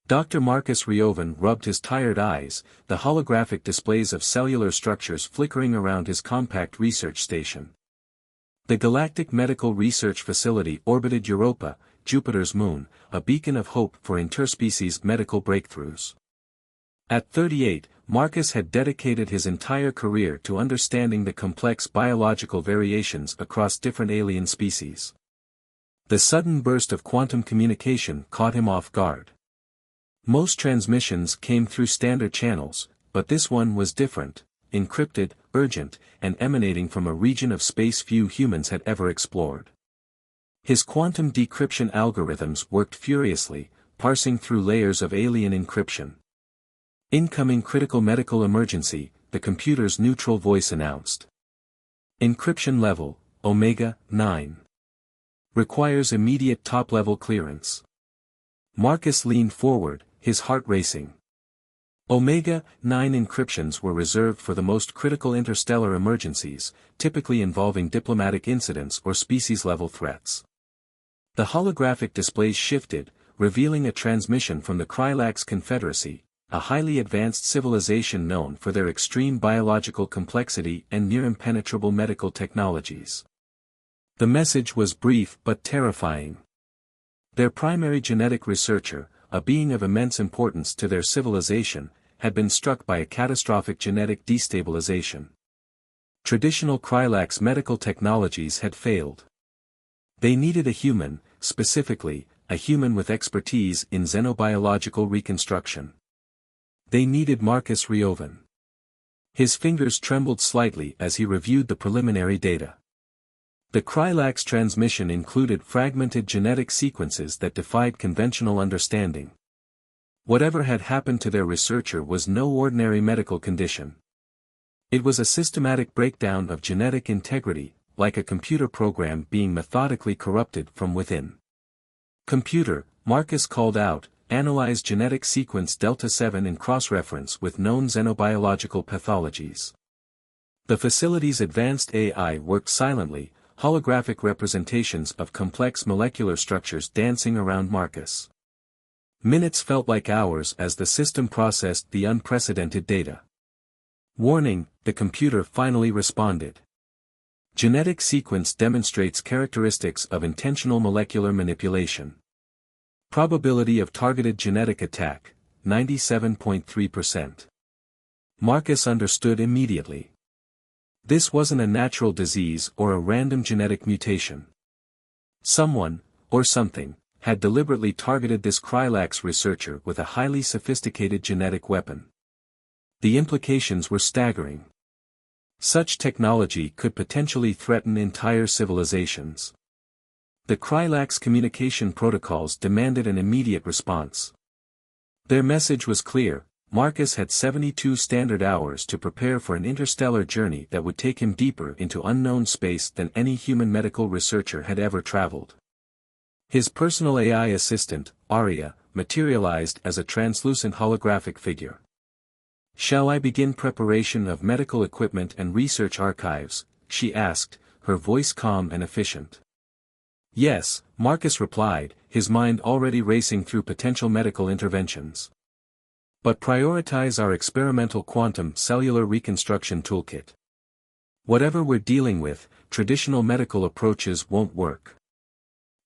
Dr. Marcus Riovan rubbed his tired eyes, the holographic displays of cellular structures flickering around his compact research station. The Galactic Medical Research Facility orbited Europa, Jupiter's moon, a beacon of hope for interspecies medical breakthroughs. At 38, Marcus had dedicated his entire career to understanding the complex biological variations across different alien species. The sudden burst of quantum communication caught him off guard. Most transmissions came through standard channels, but this one was different, encrypted, urgent, and emanating from a region of space few humans had ever explored. His quantum decryption algorithms worked furiously, parsing through layers of alien encryption. Incoming critical medical emergency, the computer's neutral voice announced. Encryption level, Omega 9. Requires immediate top-level clearance. Marcus leaned forward, his heart racing. Omega 9 encryptions were reserved for the most critical interstellar emergencies, typically involving diplomatic incidents or species-level threats. The holographic displays shifted, revealing a transmission from the Krylax Confederacy, a highly advanced civilization known for their extreme biological complexity and near-impenetrable medical technologies. The message was brief but terrifying. Their primary genetic researcher, a being of immense importance to their civilization, had been struck by a catastrophic genetic destabilization. Traditional Krylax medical technologies had failed. They needed a human, specifically, a human with expertise in xenobiological reconstruction. They needed Marcus Riovan. His fingers trembled slightly as he reviewed the preliminary data. The Krylax transmission included fragmented genetic sequences that defied conventional understanding. Whatever had happened to their researcher was no ordinary medical condition. It was a systematic breakdown of genetic integrity, like a computer program being methodically corrupted from within. Computer, Marcus called out, analyze genetic sequence Delta 7 in cross-reference with known xenobiological pathologies. The facility's advanced AI worked silently, holographic representations of complex molecular structures dancing around Marcus. Minutes felt like hours as the system processed the unprecedented data. Warning, the computer finally responded. Genetic sequence demonstrates characteristics of intentional molecular manipulation. Probability of targeted genetic attack, 97.3%. Marcus understood immediately. This wasn't a natural disease or a random genetic mutation. Someone, or something, had deliberately targeted this Krylax researcher with a highly sophisticated genetic weapon. The implications were staggering. Such technology could potentially threaten entire civilizations. The Krylax communication protocols demanded an immediate response. Their message was clear: Marcus had 72 standard hours to prepare for an interstellar journey that would take him deeper into unknown space than any human medical researcher had ever traveled. His personal AI assistant, Aria, materialized as a translucent holographic figure. "Shall I begin preparation of medical equipment and research archives?" she asked, her voice calm and efficient. "Yes," Marcus replied, his mind already racing through potential medical interventions. "But prioritize our experimental quantum cellular reconstruction toolkit. Whatever we're dealing with, traditional medical approaches won't work."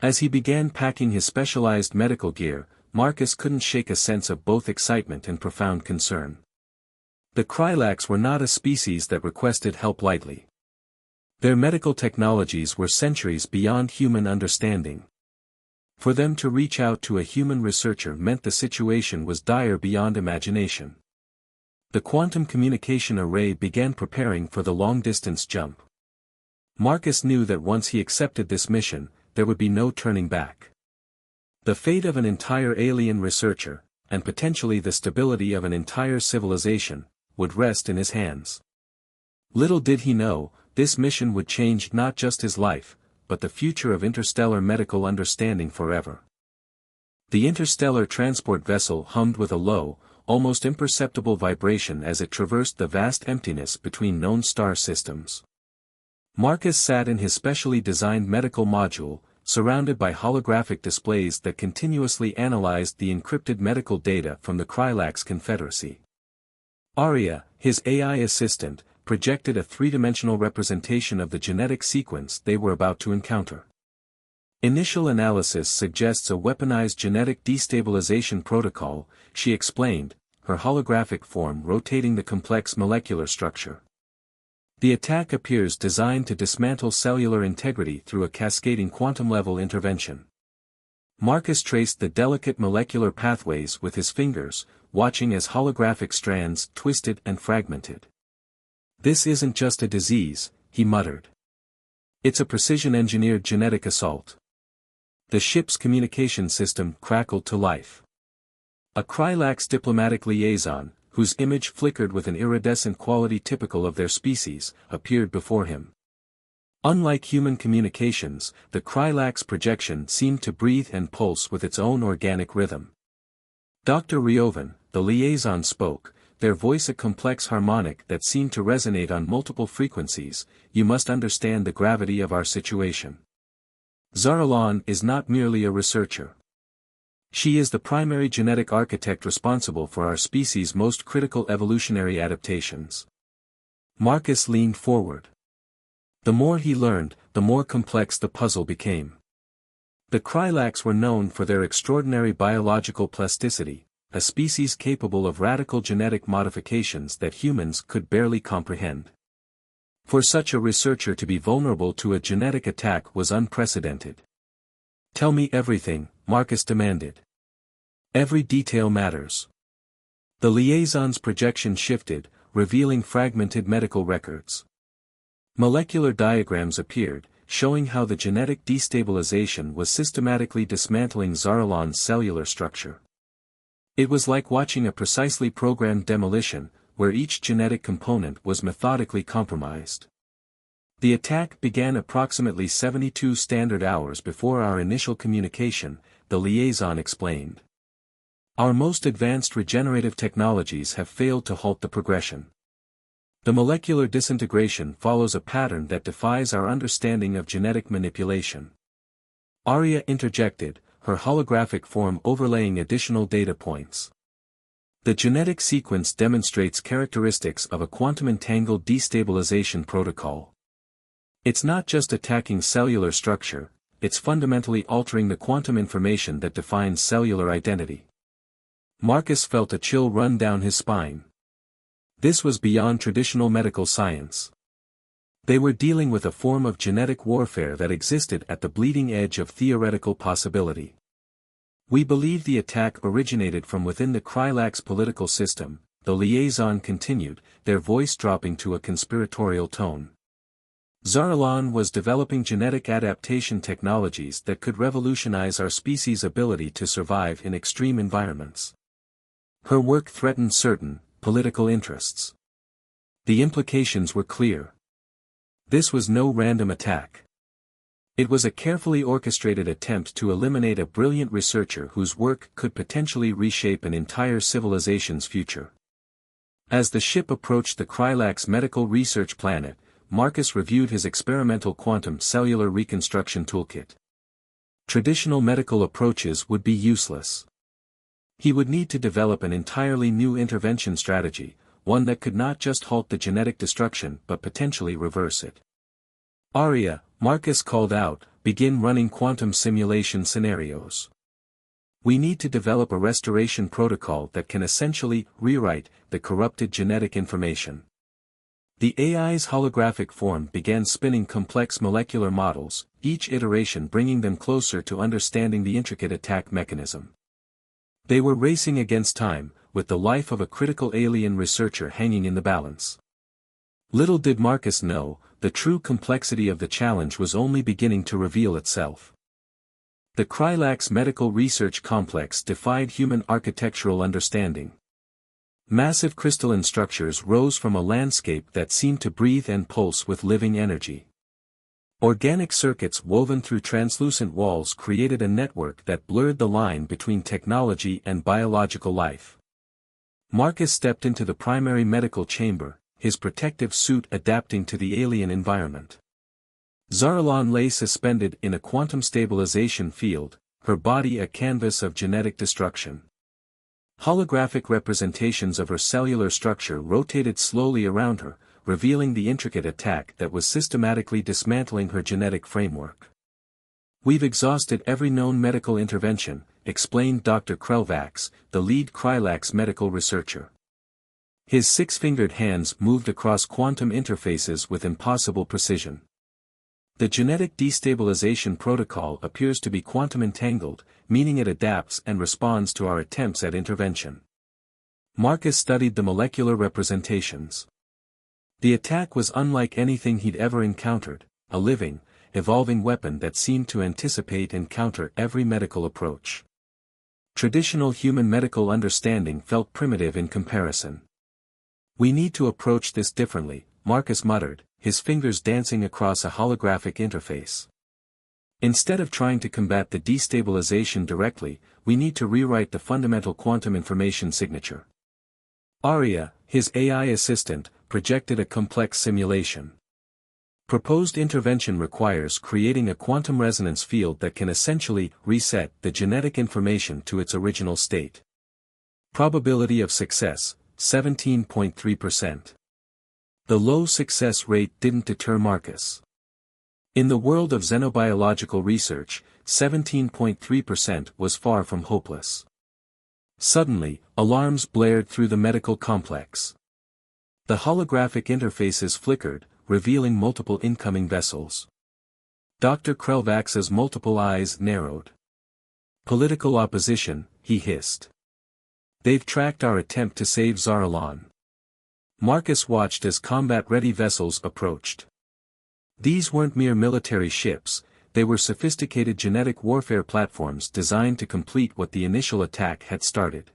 As he began packing his specialized medical gear, Marcus couldn't shake a sense of both excitement and profound concern. The Krylax were not a species that requested help lightly. Their medical technologies were centuries beyond human understanding. For them to reach out to a human researcher meant the situation was dire beyond imagination. The quantum communication array began preparing for the long-distance jump. Marcus knew that once he accepted this mission, there would be no turning back. The fate of an entire alien researcher, and potentially the stability of an entire civilization, would rest in his hands. Little did he know, this mission would change not just his life, but the future of interstellar medical understanding forever. The interstellar transport vessel hummed with a low, almost imperceptible vibration as it traversed the vast emptiness between known star systems. Marcus sat in his specially designed medical module, surrounded by holographic displays that continuously analyzed the encrypted medical data from the Krylax Confederacy. Arya, his AI assistant, projected a three-dimensional representation of the genetic sequence they were about to encounter. Initial analysis suggests a weaponized genetic destabilization protocol, she explained, her holographic form rotating the complex molecular structure. The attack appears designed to dismantle cellular integrity through a cascading quantum-level intervention. Marcus traced the delicate molecular pathways with his fingers, watching as holographic strands twisted and fragmented. "This isn't just a disease," he muttered. "It's a precision-engineered genetic assault." The ship's communication system crackled to life. A Krylax diplomatic liaison, whose image flickered with an iridescent quality typical of their species, appeared before him. Unlike human communications, the Krylax projection seemed to breathe and pulse with its own organic rhythm. Dr. Riovan, the liaison spoke, their voice a complex harmonic that seemed to resonate on multiple frequencies. "You must understand the gravity of our situation. Zaralon is not merely a researcher. She is the primary genetic architect responsible for our species' most critical evolutionary adaptations." Marcus leaned forward. The more he learned, the more complex the puzzle became. The Krylax were known for their extraordinary biological plasticity, a species capable of radical genetic modifications that humans could barely comprehend. For such a researcher to be vulnerable to a genetic attack was unprecedented. "Tell me everything," Marcus demanded. "Every detail matters." The liaison's projection shifted, revealing fragmented medical records. Molecular diagrams appeared, showing how the genetic destabilization was systematically dismantling Zaralon's cellular structure. It was like watching a precisely programmed demolition, where each genetic component was methodically compromised. The attack began approximately 72 standard hours before our initial communication, the liaison explained. "Our most advanced regenerative technologies have failed to halt the progression. The molecular disintegration follows a pattern that defies our understanding of genetic manipulation." Arya interjected, her holographic form overlaying additional data points. "The genetic sequence demonstrates characteristics of a quantum-entangled destabilization protocol. It's not just attacking cellular structure, it's fundamentally altering the quantum information that defines cellular identity." Marcus felt a chill run down his spine. This was beyond traditional medical science. They were dealing with a form of genetic warfare that existed at the bleeding edge of theoretical possibility. "We believe the attack originated from within the Krylax political system," the liaison continued, their voice dropping to a conspiratorial tone. "Zaralon was developing genetic adaptation technologies that could revolutionize our species' ability to survive in extreme environments. Her work threatened certain political interests. The implications were clear. This was no random attack. It was a carefully orchestrated attempt to eliminate a brilliant researcher whose work could potentially reshape an entire civilization's future." As the ship approached the Krylax medical research planet, Marcus reviewed his experimental quantum cellular reconstruction toolkit. Traditional medical approaches would be useless. He would need to develop an entirely new intervention strategy, one that could not just halt the genetic destruction but potentially reverse it. "Arya," Marcus called out, "begin running quantum simulation scenarios. We need to develop a restoration protocol that can essentially rewrite the corrupted genetic information." The AI's holographic form began spinning complex molecular models, each iteration bringing them closer to understanding the intricate attack mechanism. They were racing against time, with the life of a critical alien researcher hanging in the balance. Little did Marcus know, the true complexity of the challenge was only beginning to reveal itself. The Krylax Medical Research Complex defied human architectural understanding. Massive crystalline structures rose from a landscape that seemed to breathe and pulse with living energy. Organic circuits woven through translucent walls created a network that blurred the line between technology and biological life. Marcus stepped into the primary medical chamber, his protective suit adapting to the alien environment. Zaralon lay suspended in a quantum stabilization field, her body a canvas of genetic destruction. Holographic representations of her cellular structure rotated slowly around her, revealing the intricate attack that was systematically dismantling her genetic framework. "We've exhausted every known medical intervention," explained Dr. Krelvax, the lead Krylax medical researcher. His six-fingered hands moved across quantum interfaces with impossible precision. "The genetic destabilization protocol appears to be quantum entangled, meaning it adapts and responds to our attempts at intervention." Marcus studied the molecular representations. The attack was unlike anything he'd ever encountered, a living, evolving weapon that seemed to anticipate and counter every medical approach. Traditional human medical understanding felt primitive in comparison. "We need to approach this differently," Marcus muttered, his fingers dancing across a holographic interface. "Instead of trying to combat the destabilization directly, we need to rewrite the fundamental quantum information signature." Arya, his AI assistant, projected a complex simulation. Proposed intervention requires creating a quantum resonance field that can essentially reset the genetic information to its original state. Probability of success, 17.3%. The low success rate didn't deter Marcus. In the world of xenobiological research, 17.3% was far from hopeless. Suddenly, alarms blared through the medical complex. The holographic interfaces flickered, revealing multiple incoming vessels. Dr. Krelvax's multiple eyes narrowed. "Political opposition," he hissed. "They've tracked our attempt to save Zaralon." Marcus watched as combat-ready vessels approached. These weren't mere military ships, they were sophisticated genetic warfare platforms designed to complete what the initial attack had started.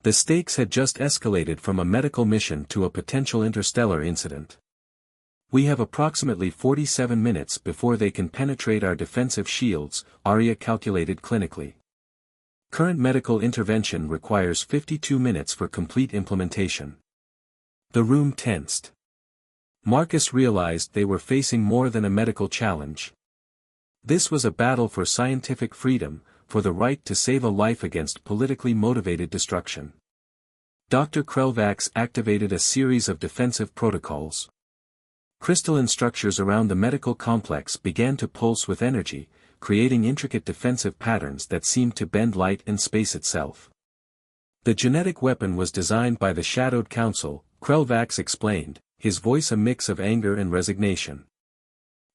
The stakes had just escalated from a medical mission to a potential interstellar incident. "We have approximately 47 minutes before they can penetrate our defensive shields," Arya calculated clinically. "Current medical intervention requires 52 minutes for complete implementation." The room tensed. Marcus realized they were facing more than a medical challenge. This was a battle for scientific freedom, for the right to save a life against politically motivated destruction. Dr. Krelvax activated a series of defensive protocols. Crystalline structures around the medical complex began to pulse with energy, creating intricate defensive patterns that seemed to bend light and space itself. "The genetic weapon was designed by the Shadowed Council," Krelvax explained, his voice a mix of anger and resignation.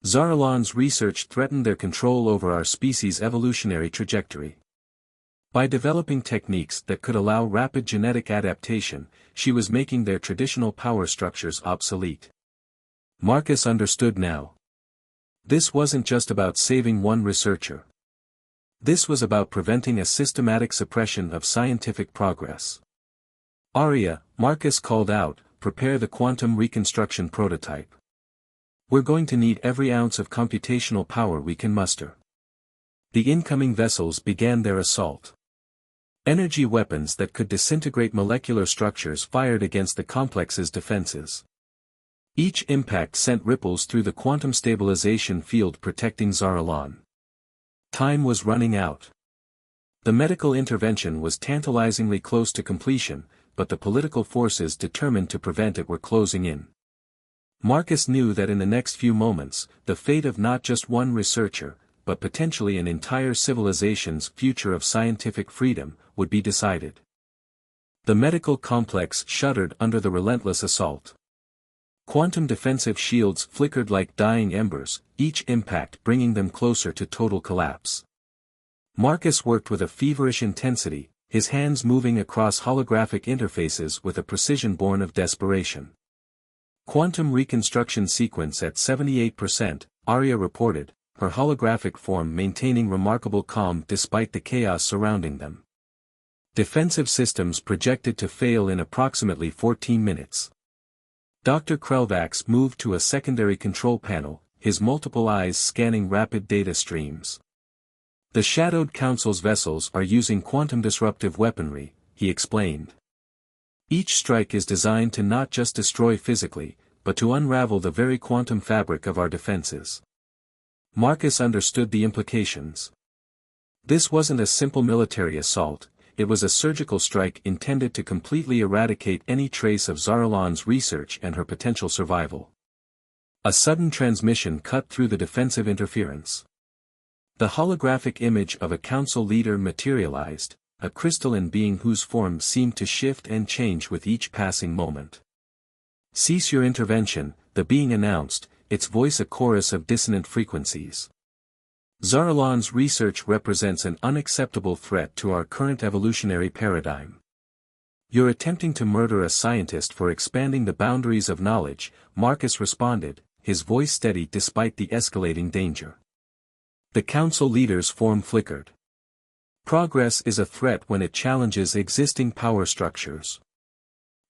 "Zaralon's research threatened their control over our species' evolutionary trajectory. By developing techniques that could allow rapid genetic adaptation, she was making their traditional power structures obsolete." Marcus understood now. This wasn't just about saving one researcher. This was about preventing a systematic suppression of scientific progress. "Arya," Marcus called out, "prepare the quantum reconstruction prototype. We're going to need every ounce of computational power we can muster." The incoming vessels began their assault. Energy weapons that could disintegrate molecular structures fired against the complex's defenses. Each impact sent ripples through the quantum stabilization field protecting Zaralon. Time was running out. The medical intervention was tantalizingly close to completion, but the political forces determined to prevent it were closing in. Marcus knew that in the next few moments, the fate of not just one researcher, but potentially an entire civilization's future of scientific freedom, would be decided. The medical complex shuddered under the relentless assault. Quantum defensive shields flickered like dying embers, each impact bringing them closer to total collapse. Marcus worked with a feverish intensity, his hands moving across holographic interfaces with a precision born of desperation. "Quantum reconstruction sequence at 78%, Arya reported, her holographic form maintaining remarkable calm despite the chaos surrounding them. "Defensive systems projected to fail in approximately 14 minutes. Dr. Krelvax moved to a secondary control panel, his multiple eyes scanning rapid data streams. "The Shadowed Council's vessels are using quantum-disruptive weaponry," he explained. "Each strike is designed to not just destroy physically, but to unravel the very quantum fabric of our defenses. Marcus understood the implications. This wasn't a simple military assault, it was a surgical strike intended to completely eradicate any trace of Zaralon's research and her potential survival. A sudden transmission cut through the defensive interference. The holographic image of a council leader materialized, a crystalline being whose form seemed to shift and change with each passing moment. "Cease your intervention," the being announced, its voice a chorus of dissonant frequencies. "Zaralon's research represents an unacceptable threat to our current evolutionary paradigm. You're attempting to murder a scientist for expanding the boundaries of knowledge," Marcus responded, his voice steady despite the escalating danger. The council leader's form flickered. Progress is a threat when it challenges existing power structures.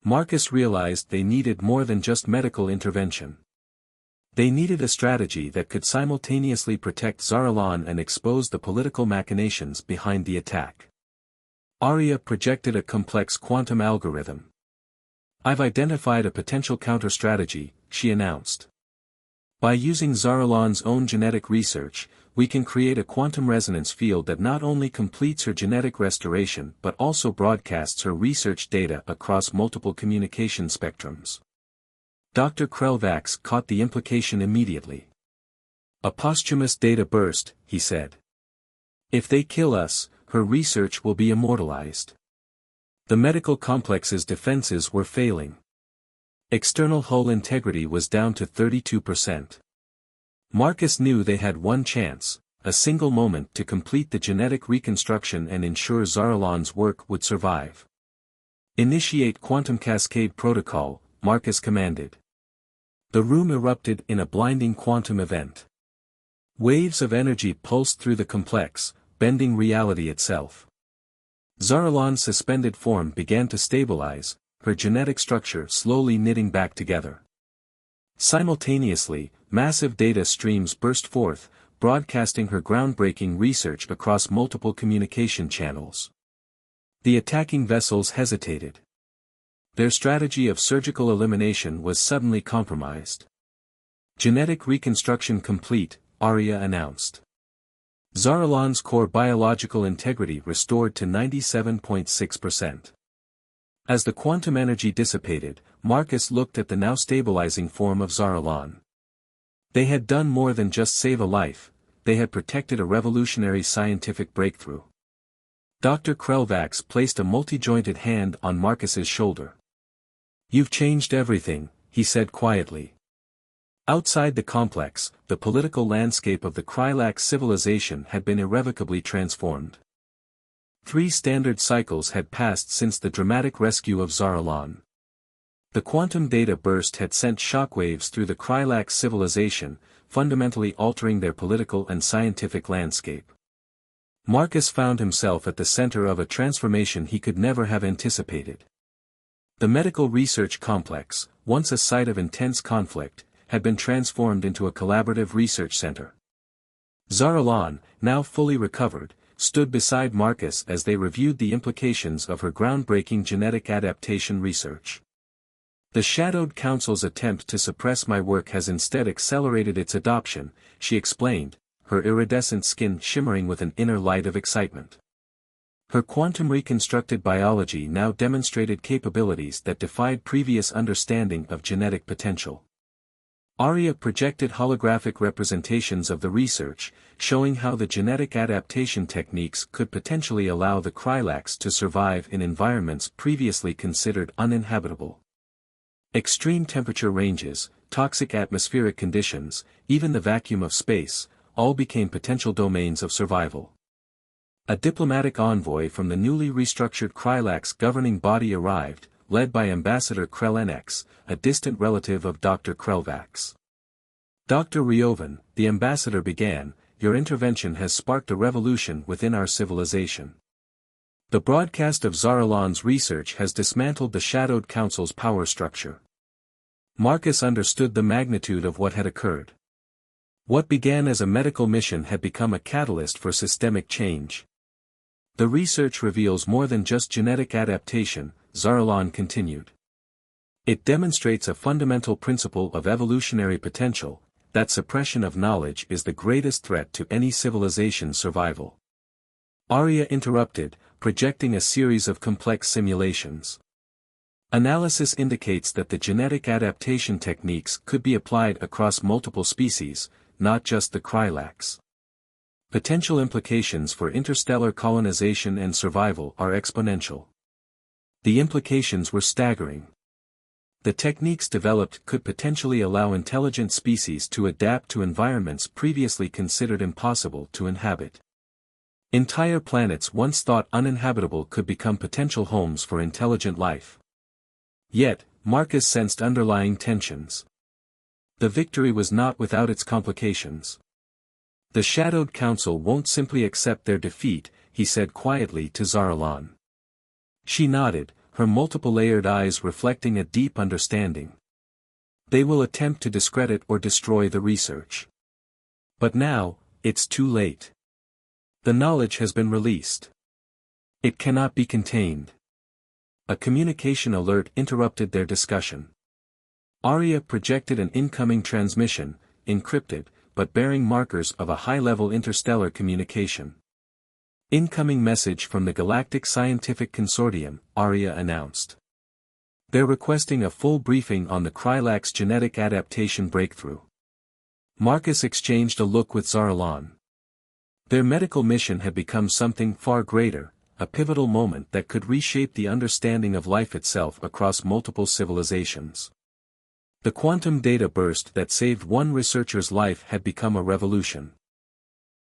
Marcus realized they needed more than just medical intervention. They needed a strategy that could simultaneously protect Zaralon and expose the political machinations behind the attack. Arya projected a complex quantum algorithm. "I've identified a potential counter-strategy," she announced. "By using Zaralon's own genetic research, we can create a quantum resonance field that not only completes her genetic restoration but also broadcasts her research data across multiple communication spectrums." Dr. Krelvax caught the implication immediately. "A posthumous data burst," he said. "If they kill us, her research will be immortalized." The medical complex's defenses were failing. External hull integrity was down to 32%. Marcus knew they had one chance, a single moment to complete the genetic reconstruction and ensure Zaralon's work would survive. "Initiate Quantum Cascade Protocol," Marcus commanded. The room erupted in a blinding quantum event. Waves of energy pulsed through the complex, bending reality itself. Zaralon's suspended form began to stabilize, her genetic structure slowly knitting back together. Simultaneously, massive data streams burst forth, broadcasting her groundbreaking research across multiple communication channels. The attacking vessels hesitated. Their strategy of surgical elimination was suddenly compromised. "Genetic reconstruction complete," Arya announced. Zaralon's core biological integrity restored to 97.6%. As the quantum energy dissipated, Marcus looked at the now stabilizing form of Zaralon. They had done more than just save a life, they had protected a revolutionary scientific breakthrough. Dr. Krelvax placed a multi-jointed hand on Marcus's shoulder. "You've changed everything," he said quietly. Outside the complex, the political landscape of the Krylax civilization had been irrevocably transformed. 3 standard cycles had passed since the dramatic rescue of Zaralon. The quantum data burst had sent shockwaves through the Krylax civilization, fundamentally altering their political and scientific landscape. Marcus found himself at the center of a transformation he could never have anticipated. The medical research complex, once a site of intense conflict, had been transformed into a collaborative research center. Zaralon, now fully recovered, stood beside Marcus as they reviewed the implications of her groundbreaking genetic adaptation research. "The Shadowed Council's attempt to suppress my work has instead accelerated its adoption," she explained, her iridescent skin shimmering with an inner light of excitement. Her quantum-reconstructed biology now demonstrated capabilities that defied previous understanding of genetic potential. Arya projected holographic representations of the research, showing how the genetic adaptation techniques could potentially allow the Krylax to survive in environments previously considered uninhabitable. Extreme temperature ranges, toxic atmospheric conditions, even the vacuum of space, all became potential domains of survival. A diplomatic envoy from the newly restructured Krylax governing body arrived, led by Ambassador Krelenex, a distant relative of Dr. Krelvax. "Dr. Riovan," the ambassador began, "your intervention has sparked a revolution within our civilization. The broadcast of Zaralon's research has dismantled the Shadowed Council's power structure." Marcus understood the magnitude of what had occurred. What began as a medical mission had become a catalyst for systemic change. "The research reveals more than just genetic adaptation," Zaralon continued. "It demonstrates a fundamental principle of evolutionary potential, that suppression of knowledge is the greatest threat to any civilization's survival. Arya interrupted, projecting a series of complex simulations. Analysis indicates that the genetic adaptation techniques could be applied across multiple species, not just the Krylax. Potential implications for interstellar colonization and survival are exponential. The implications were staggering. The techniques developed could potentially allow intelligent species to adapt to environments previously considered impossible to inhabit. Entire planets once thought uninhabitable could become potential homes for intelligent life. Yet, Marcus sensed underlying tensions. The victory was not without its complications. The Shadowed Council won't simply accept their defeat, he said quietly to Zaralan. She nodded, her multiple-layered eyes reflecting a deep understanding. They will attempt to discredit or destroy the research. But now, it's too late. The knowledge has been released. It cannot be contained. A communication alert interrupted their discussion. Arya projected an incoming transmission, encrypted, but bearing markers of a high-level interstellar communication. Incoming message from the Galactic Scientific Consortium, Arya announced. They're requesting a full briefing on the Krylax genetic adaptation breakthrough. Marcus exchanged a look with Zaralan. Their medical mission had become something far greater, a pivotal moment that could reshape the understanding of life itself across multiple civilizations. The quantum data burst that saved one researcher's life had become a revolution.